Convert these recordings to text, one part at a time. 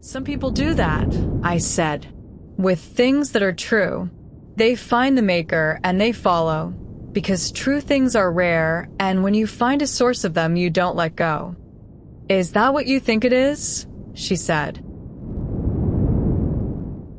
Some people do that, I said, with things that are true. They find the maker and they follow, because true things are rare, and when you find a source of them, you don't let go. Is that what you think it is? She said.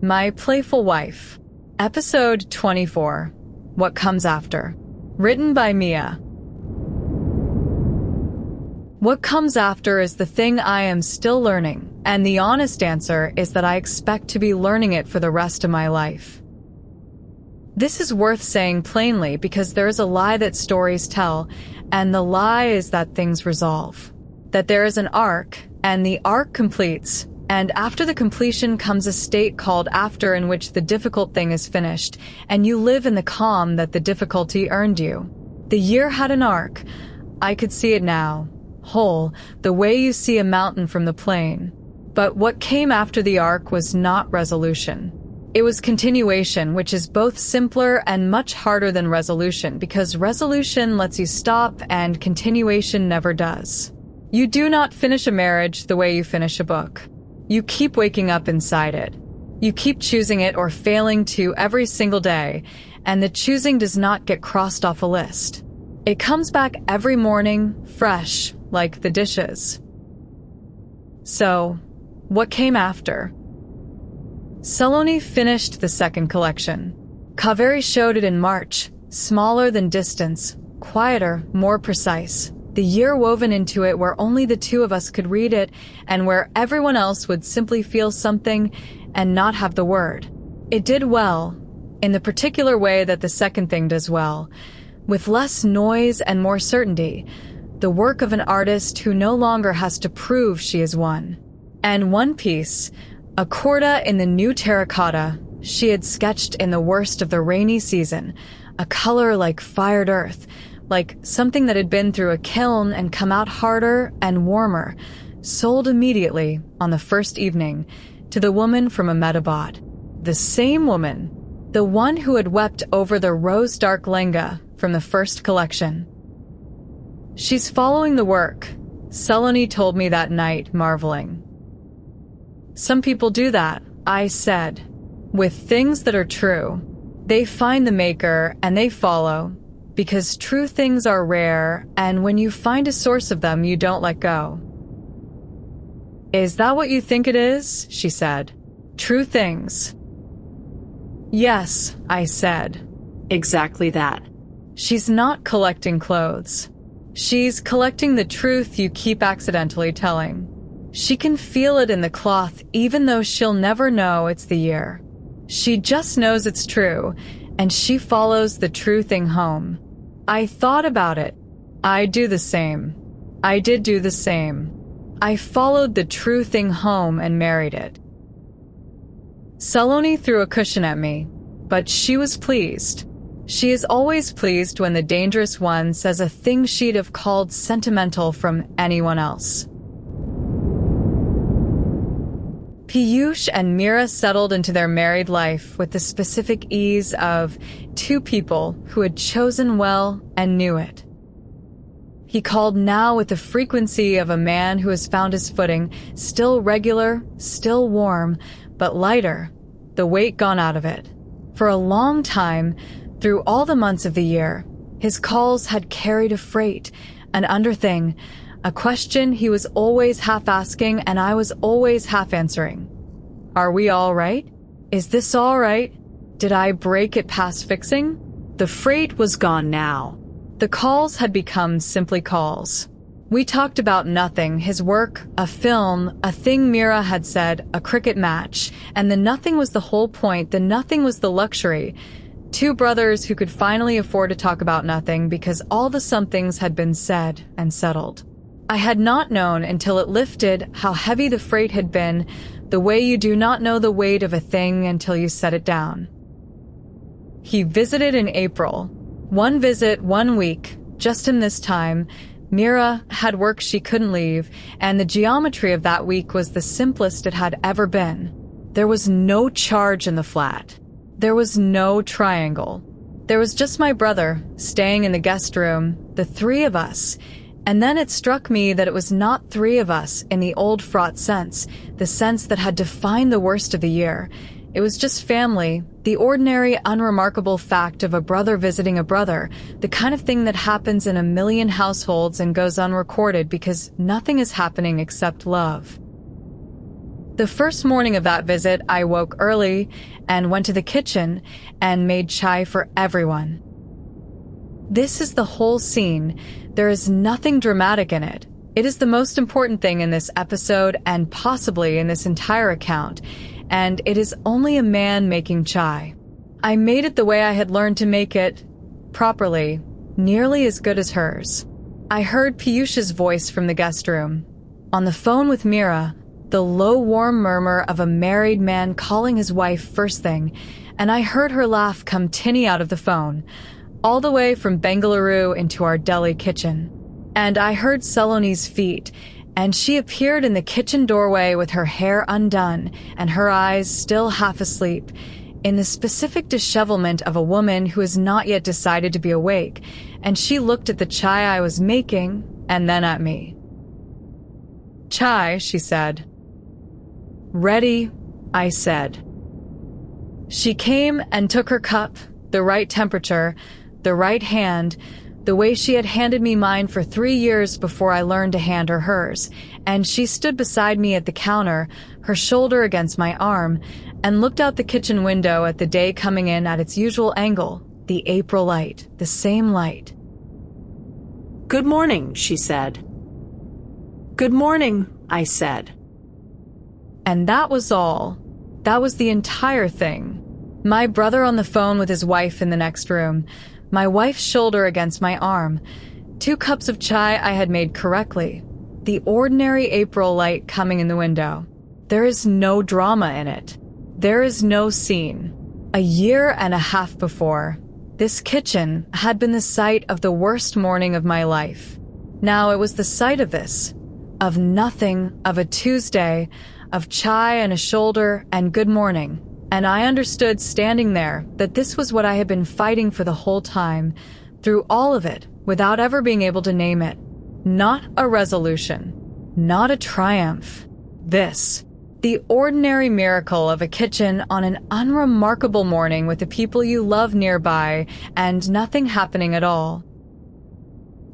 My Playful Wife, Episode 24, What Comes After, written by Mia. What comes after is the thing I am still learning, and the honest answer is that I expect to be learning it for the rest of my life. This is worth saying plainly because there is a lie that stories tell, and the lie is that things resolve. That there is an arc, and the arc completes, and after the completion comes a state called after, in which the difficult thing is finished, and you live in the calm that the difficulty earned you. The year had an arc. I could see it now, whole, the way you see a mountain from the plain. But what came after the arc was not resolution. It was continuation, which is both simpler and much harder than resolution, because resolution lets you stop and continuation never does. You do not finish a marriage the way you finish a book. You keep waking up inside it. You keep choosing it or failing to every single day, and the choosing does not get crossed off a list. It comes back every morning, fresh, like the dishes. So, what came after? Saloni finished the second collection. Kaveri showed it in March, smaller than distance, quieter, more precise. The year woven into it where only the two of us could read it and where everyone else would simply feel something and not have the word. It did well, in the particular way that the second thing does well, with less noise and more certainty, the work of an artist who no longer has to prove she is one. And one piece, a corda in the new terracotta she had sketched in the worst of the rainy season, a color like fired earth, like something that had been through a kiln and come out harder and warmer, sold immediately on the first evening to the woman from Ahmedabad. The same woman, the one who had wept over the rose-dark lenga from the first collection. She's following the work, Saloni told me that night, marveling. Some people do that, I said, with things that are true. They find the maker and they follow, because true things are rare, and when you find a source of them, you don't let go. Is that what you think it is? She said. True things. Yes, I said. Exactly that. She's not collecting clothes. She's collecting the truth you keep accidentally telling. She can feel it in the cloth even though she'll never know it's the year. She just knows it's true, and she follows the true thing home. I thought about it. I do the same. I did do the same. I followed the true thing home and married it. Saloni threw a cushion at me, but she was pleased. She is always pleased when the dangerous one says a thing she'd have called sentimental from anyone else. Piyush and Mira settled into their married life with the specific ease of two people who had chosen well and knew it. He called now with the frequency of a man who has found his footing, still regular, still warm, but lighter, the weight gone out of it. For a long time, through all the months of the year, his calls had carried a freight, an underthing, a question he was always half asking and I was always half answering. Are we all right? Is this all right? Did I break it past fixing? The freight was gone now. The calls had become simply calls. We talked about nothing, his work, a film, a thing Mira had said, a cricket match, and the nothing was the whole point, the nothing was the luxury. Two brothers who could finally afford to talk about nothing because all the somethings had been said and settled. I had not known until it lifted how heavy the freight had been, the way you do not know the weight of a thing until you set it down. He visited in April. One visit, 1 week, just in this time. Mira had work she couldn't leave, and the geometry of that week was the simplest it had ever been. There was no charge in the flat. There was no triangle. There was just my brother, staying in the guest room, the three of us, And then it struck me that it was not three of us in the old fraught sense, the sense that had defined the worst of the year. It was just family, the ordinary, unremarkable fact of a brother visiting a brother, the kind of thing that happens in a million households and goes unrecorded because nothing is happening except love. The first morning of that visit, I woke early and went to the kitchen and made chai for everyone. This is the whole scene. There is nothing dramatic in it. It is the most important thing in this episode and possibly in this entire account, and it is only a man making chai. I made it the way I had learned to make it, properly, nearly as good as hers. I heard Piyush's voice from the guest room. On the phone with Meera, the low, warm murmur of a married man calling his wife first thing, and I heard her laugh come tinny out of the phone, all the way from Bengaluru into our Delhi kitchen. And I heard Saloni's feet, and she appeared in the kitchen doorway with her hair undone and her eyes still half asleep, in the specific dishevelment of a woman who has not yet decided to be awake, and she looked at the chai I was making and then at me. "Chai," she said. "Ready," I said. She came and took her cup, the right temperature, the right hand, the way she had handed me mine for 3 years before I learned to hand her hers, and she stood beside me at the counter, her shoulder against my arm, and looked out the kitchen window at the day coming in at its usual angle, the April light, the same light. "Good morning," she said. "Good morning," I said. And that was all. That was the entire thing. My brother on the phone with his wife in the next room, my wife's shoulder against my arm, 2 cups of chai I had made correctly, the ordinary April light coming in the window. There is no drama in it. There is no scene. A year and a half before, this kitchen had been the site of the worst morning of my life. Now it was the site of this, of nothing, of a Tuesday, of chai and a shoulder and good morning. And I understood standing there that this was what I had been fighting for the whole time, through all of it, without ever being able to name it. Not a resolution. Not a triumph. This. The ordinary miracle of a kitchen on an unremarkable morning with the people you love nearby and nothing happening at all.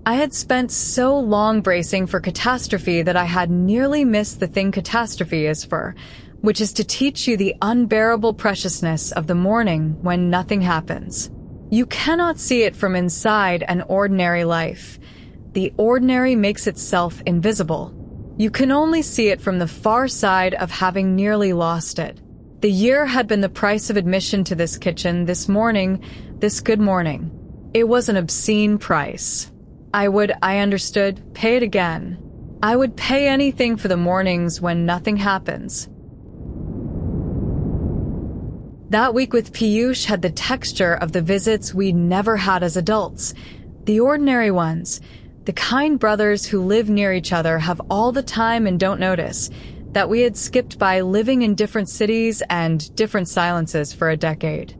I had spent so long bracing for catastrophe that I had nearly missed the thing catastrophe is for, which is to teach you the unbearable preciousness of the morning when nothing happens. You cannot see it from inside an ordinary life. The ordinary makes itself invisible. You can only see it from the far side of having nearly lost it. The year had been the price of admission to this kitchen, this morning, this good morning. It was an obscene price. I understood, pay it again. I would pay anything for the mornings when nothing happens. That week with Piyush had the texture of the visits we never had as adults. The ordinary ones, the kind brothers who live near each other have all the time and don't notice, that we had skipped by living in different cities and different silences for a decade.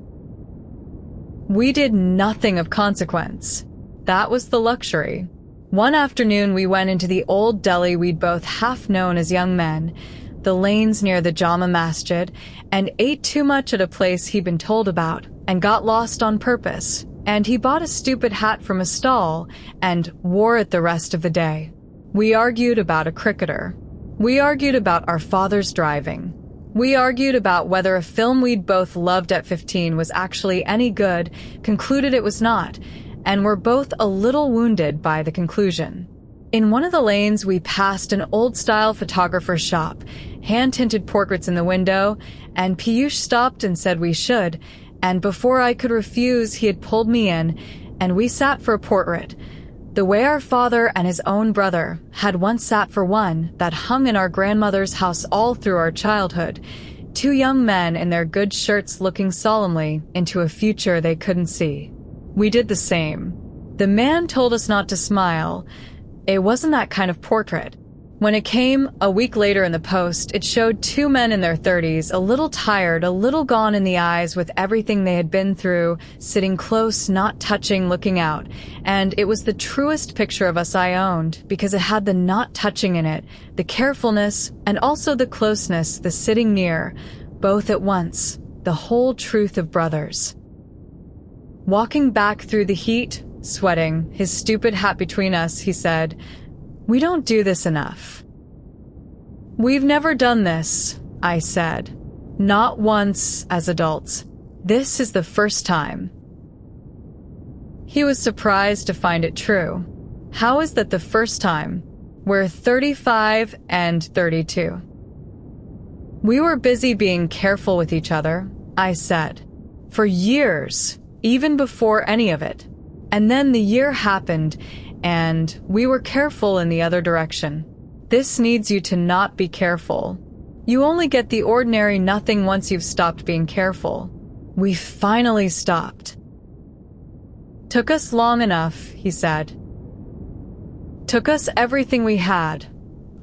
We did nothing of consequence. That was the luxury. One afternoon we went into the old Delhi we'd both half known as young men, the lanes near the Jama Masjid, and ate too much at a place he'd been told about, and got lost on purpose, and he bought a stupid hat from a stall, and wore it the rest of the day. We argued about a cricketer. We argued about our father's driving. We argued about whether a film we'd both loved at 15 was actually any good, concluded it was not, and were both a little wounded by the conclusion. In one of the lanes, we passed an old-style photographer's shop, hand-tinted portraits in the window, and Piyush stopped and said we should, and before I could refuse, he had pulled me in, and we sat for a portrait, the way our father and his own brother had once sat for one that hung in our grandmother's house all through our childhood, 2 young men in their good shirts looking solemnly into a future they couldn't see. We did the same. The man told us not to smile. It wasn't that kind of portrait. When it came, a week later in the post, it showed two men in their 30s, a little tired, a little gone in the eyes with everything they had been through, sitting close, not touching, looking out. And it was the truest picture of us I owned, because it had the not touching in it, the carefulness, and also the closeness, the sitting near, both at once, the whole truth of brothers. Walking back through the heat, sweating, his stupid hat between us, he said, "We don't do this enough." "We've never done this," I said. "Not once as adults. This is the first time." He was surprised to find it true. How is that the first time? We're 35 and 32. "We were busy being careful with each other," I said. "For years, even before any of it. And then the year happened, and we were careful in the other direction. This needs you to not be careful. You only get the ordinary nothing once you've stopped being careful. We finally stopped." "Took us long enough," he said. "Took us everything we had,"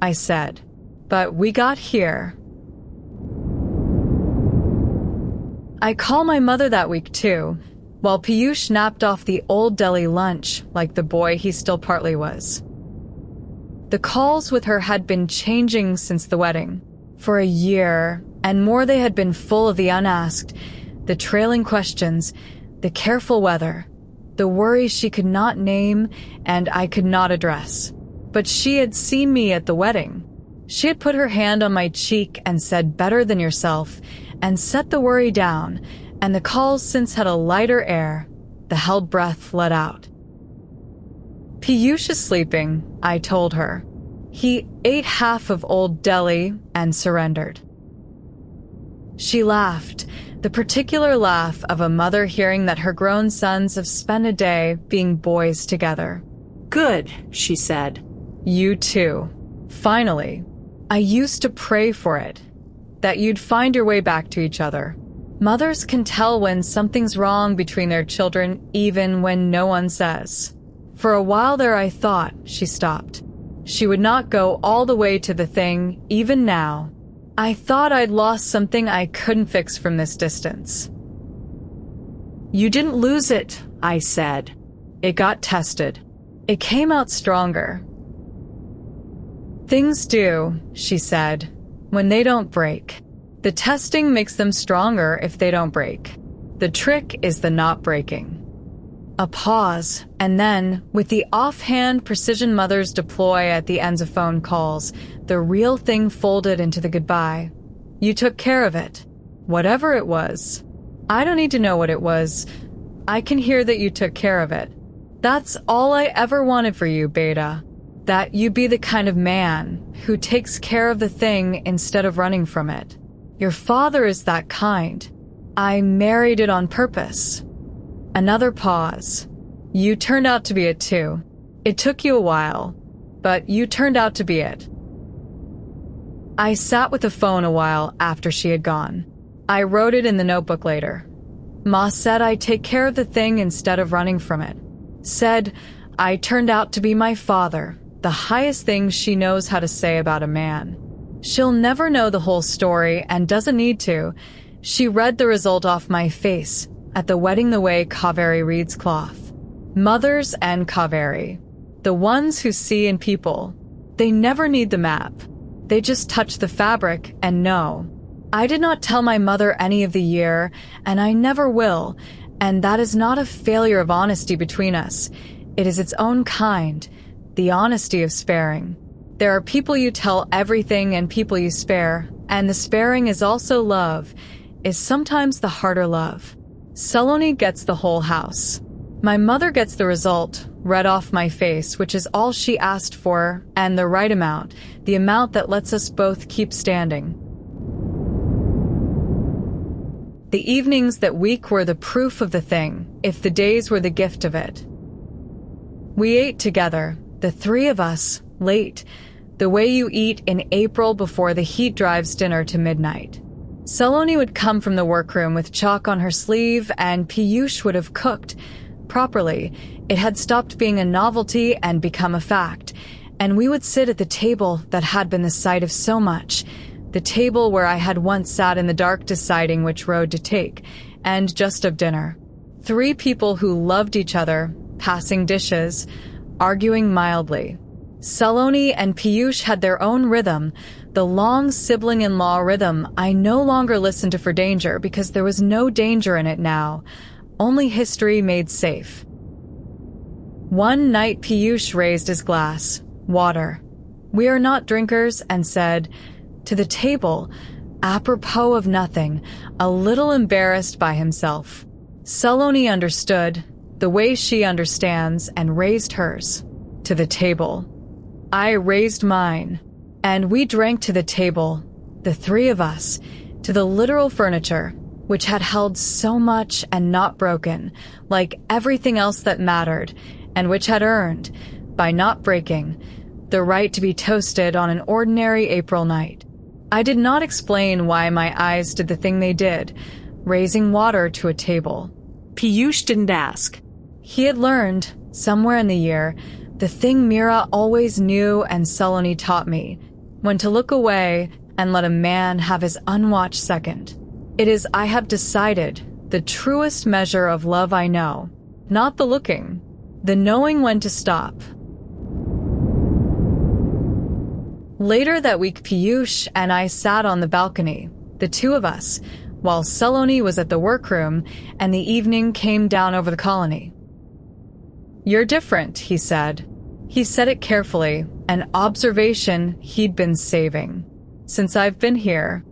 I said. "But we got here." I called my mother that week too, while Piyush napped off the old deli lunch like the boy he still partly was. The calls with her had been changing since the wedding. For a year, and more they had been full of the unasked, the trailing questions, the careful weather, the worries she could not name and I could not address. But she had seen me at the wedding. She had put her hand on my cheek and said, "Better than yourself," and set the worry down, and the calls since had a lighter air, the held breath let out. "Piyush is sleeping," I told her. "He ate half of old deli and surrendered." She laughed, the particular laugh of a mother hearing that her grown sons have spent a day being boys together. "Good," she said. "You too. Finally. I used to pray for it, that you'd find your way back to each other. Mothers can tell when something's wrong between their children even when no one says." For a while there I thought she stopped. She would not go all the way to the thing, even now. I thought I'd lost something I couldn't fix from this distance. "You didn't lose it," I said. "It got tested. It came out stronger." "Things do," she said, "when they don't break. The testing makes them stronger if they don't break. The trick is the not breaking." A pause, and then, with the offhand precision mothers deploy at the ends of phone calls, the real thing folded into the goodbye. "You took care of it. Whatever it was. I don't need to know what it was. I can hear that you took care of it. That's all I ever wanted for you, Beta. That you be the kind of man who takes care of the thing instead of running from it. Your father is that kind. I married it on purpose." Another pause. "You turned out to be it too. It took you a while, but you turned out to be it." I sat with the phone a while after she had gone. I wrote it in the notebook later. Ma said I'd take care of the thing instead of running from it. Said I turned out to be my father, the highest thing she knows how to say about a man. She'll never know the whole story and doesn't need to. She read the result off my face at the wedding the way Kaveri reads cloth. Mothers and Kaveri, the ones who see in people, they never need the map. They just touch the fabric and know. I did not tell my mother any of the year, and I never will, and that is not a failure of honesty between us. It is its own kind, the honesty of sparing. There are people you tell everything and people you spare, and the sparing is also love, is sometimes the harder love. Saloni gets the whole house. My mother gets the result, read off my face, which is all she asked for, and the right amount, the amount that lets us both keep standing. The evenings that week were the proof of the thing, if the days were the gift of it. We ate together, the three of us, late, the way you eat in April before the heat drives dinner to midnight. Saloni would come from the workroom with chalk on her sleeve, and Piyush would have cooked. Properly, it had stopped being a novelty and become a fact, and we would sit at the table that had been the site of so much, the table where I had once sat in the dark deciding which road to take, and just of dinner. 3 people who loved each other, passing dishes, arguing mildly. Saloni and Piyush had their own rhythm, the long sibling-in-law rhythm I no longer listened to for danger because there was no danger in it now, only history made safe. One night Piyush raised his glass, water. We are not drinkers, and said, to the table, apropos of nothing, a little embarrassed by himself. Saloni understood, the way she understands, and raised hers. To the table. I raised mine, and we drank to the table, the 3 of us, to the literal furniture, which had held so much and not broken, like everything else that mattered, and which had earned, by not breaking, the right to be toasted on an ordinary April night. I did not explain why my eyes did the thing they did, raising water to a table. Piyush didn't ask. He had learned, somewhere in the year, the thing Mira always knew and Saloni taught me, when to look away and let a man have his unwatched second. It is, I have decided, the truest measure of love I know, not the looking, the knowing when to stop. Later that week, Piyush and I sat on the balcony, the 2 of us, while Saloni was at the workroom and the evening came down over the colony. You're different, he said. He said it carefully, an observation he'd been saving. Since I've been here,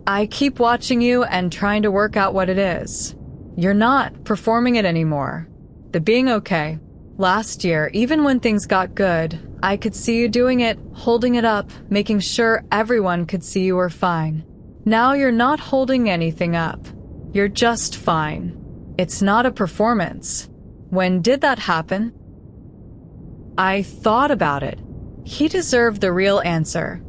I keep watching you and trying to work out what it is. You're not performing it anymore. The being okay. Last year, even when things got good, I could see you doing it, holding it up, making sure everyone could see you were fine. Now you're not holding anything up. You're just fine. It's not a performance. When did that happen? I thought about it. He deserved the real answer.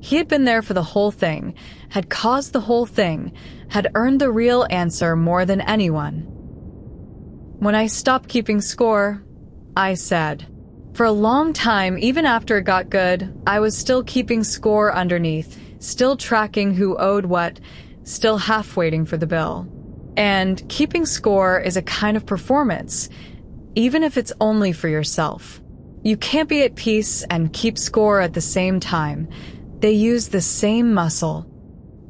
He had been there for the whole thing, had caused the whole thing, had earned the real answer more than anyone. When I stopped keeping score, I said, for a long time, even after it got good, I was still keeping score underneath, still tracking who owed what, still half waiting for the bill. And keeping score is a kind of performance, even if it's only for yourself. You can't be at peace and keep score at the same time. They use the same muscle.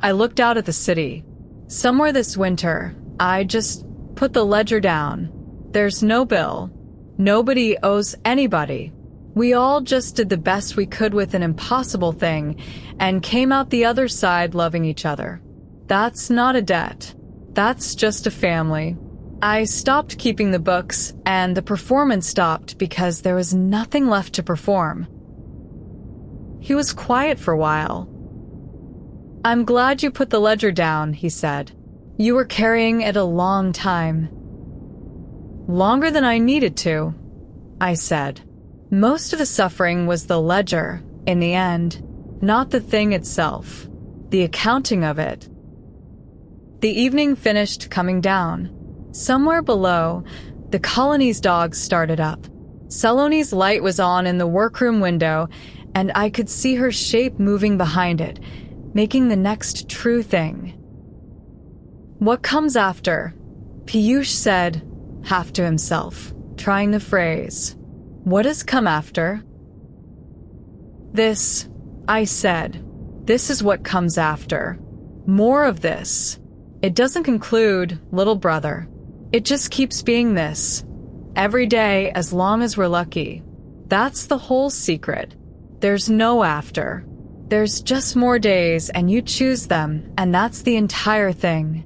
I looked out at the city. Somewhere this winter, I just put the ledger down. There's no bill. Nobody owes anybody. We all just did the best we could with an impossible thing and came out the other side loving each other. That's not a debt. That's just a family. I stopped keeping the books, and the performance stopped because there was nothing left to perform. He was quiet for a while. I'm glad you put the ledger down, he said. You were carrying it a long time. Longer than I needed to, I said. Most of the suffering was the ledger, in the end, not the thing itself, the accounting of it. The evening finished coming down. Somewhere below, the colony's dogs started up. Saloni's light was on in the workroom window, and I could see her shape moving behind it, making the next true thing. What comes after? Piyush said, half to himself, trying the phrase. What has come after? This, I said. This is what comes after. More of this. It doesn't conclude, little brother. It just keeps being this. Every day, as long as we're lucky. That's the whole secret. There's no after. There's just more days, and you choose them, and that's the entire thing.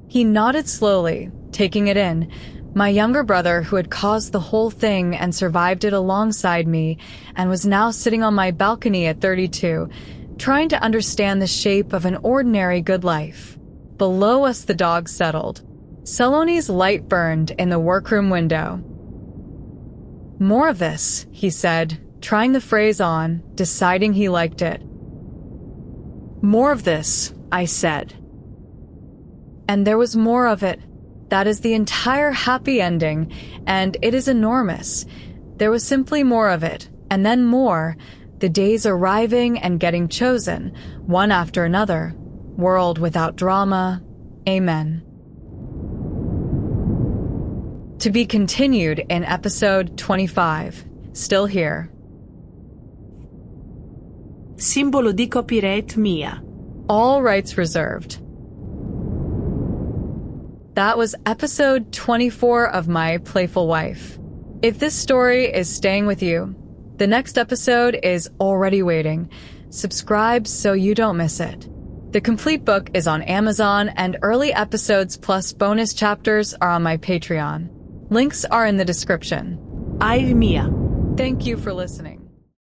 He nodded slowly, taking it in. My younger brother, who had caused the whole thing and survived it alongside me, and was now sitting on my balcony at 32, trying to understand the shape of an ordinary good life. Below us the dogs settled. Saloni's light burned in the workroom window. More of this, he said, trying the phrase on, deciding he liked it. More of this, I said. And there was more of it. That is the entire happy ending, and it is enormous. There was simply more of it, and then more, the days arriving and getting chosen, one after another. World without drama. Amen. To be continued in episode 25. Still here. Simbolo di copyright mia. All rights reserved. That was episode 24 of My Playful Wife. If this story is staying with you, the next episode is already waiting. Subscribe so you don't miss it. The complete book is on Amazon, and early episodes plus bonus chapters are on my Patreon. Links are in the description. Ai mia. Thank you for listening.